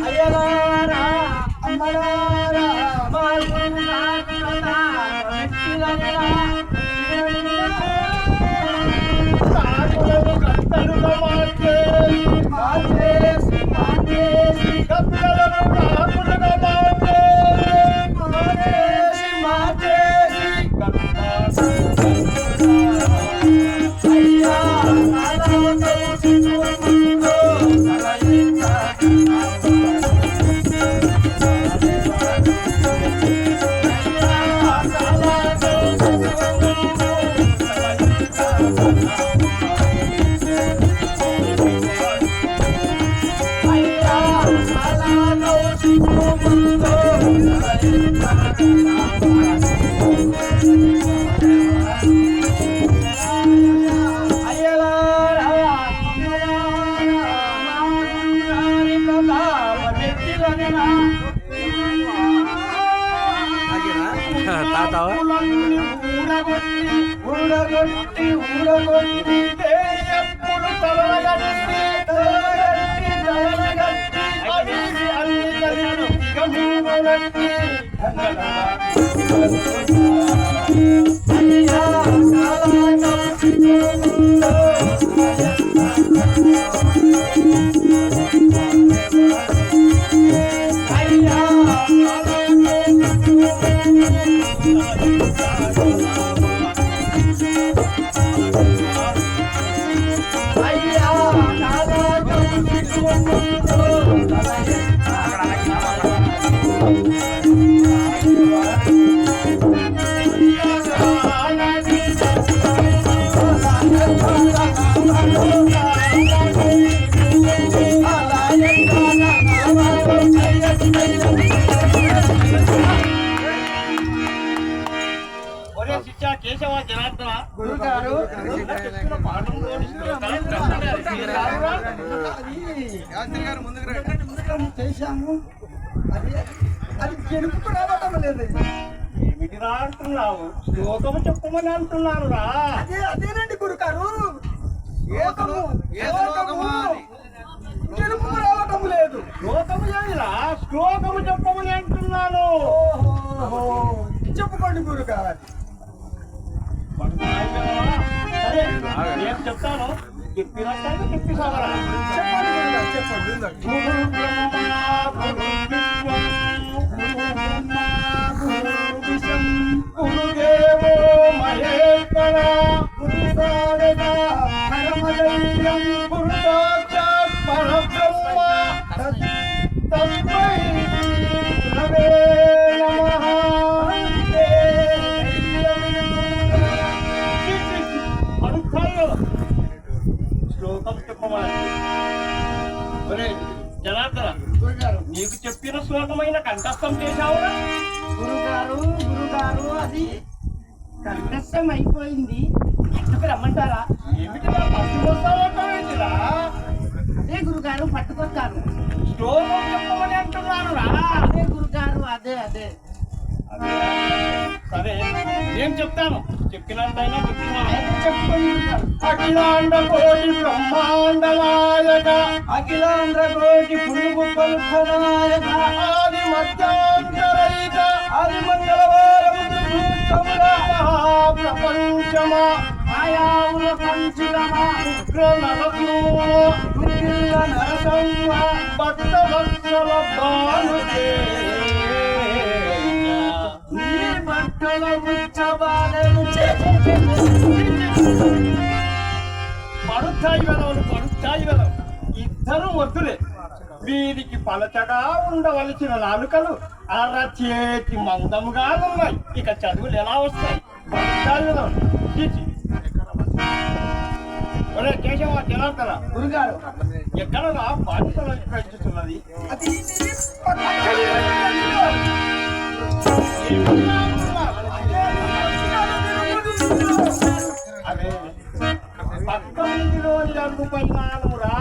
అయ్యలారా అమ్మలారా మా సాకులను కట్టలుగా మార్చేసి కట్టలను కాకులుగా మార్చేసి అయ్యా ఊడగొట్టి ఎప్పుడు తలగట్టి అన్ని కలిసి కేశవ జనార్దన గురుగారు చేశాము అది గెలుపుకు రావటం లేదు. ఏమిటి రా అంటున్నావు? శ్లోకము చెప్పమని అంటున్నాను రా. అదేనండి గురుగారు, గెలుపుకు రావటం లేదు. శ్లోకము లేదురా, శ్లోకము చెప్పమని అంటున్నాను. చెప్పుకోండి గురుగారు. సరే ఏం చెప్తాను, చెప్పినట్టు చెప్పి సాగరా. చెప్పండి గురుదేవో మహేశ్వర గురుసాక్షాత్ పరబ్రహ్మ తస్మై గురవే నమః. శ్లోకం చెప్పమని జనార్దన నీకు చెప్పిన శ్లోకమైన కంఠస్థం చేశావురా? గురుగారు అది కంఠస్థం అయిపోయింది, పట్టుకు రమ్మంటారా? ఏమిటి పట్టుకొస్తారా? అదే గురుగారు పట్టుకొస్తారు. శ్లోకం చెప్పమని అంటున్నాను రా. అదే గురుగారు, అదే సరే ఏం చెప్తాను, చెప్పినట్టయినా చెప్పండి. అఖిలాండ కోటి బ్రహ్మాండ నాయక, అఖిలాండ కోటి పురుగు కల్పనాయక, ఆది మధ్యాంతరైక, ఆది మంగళవారం మహాప్రపంచమ ఆయాముల పంచురమ ఉగ్ర నరసూర దుర్గిల్ల నరసంవ భక్త వత్సల భానుతే బట్టల ముచ్చబాలను పడుతాయి వెలవు ఇద్దరు వద్దులే. వీరికి పలచగా ఉండవలసిన నాలుకలు అరచేతి మందముగా ఉన్నాయి. ఇక చదువులు ఎలా వస్తాయి? పడుతాయి వెలవు. ఒరే కేశవ జనార్దన గురుగారు, ఎక్కడ బాధ్యతలు పెంచుతున్నది? అదే పక్క ఇంటిలోని అడుగు పరిమాణమురా.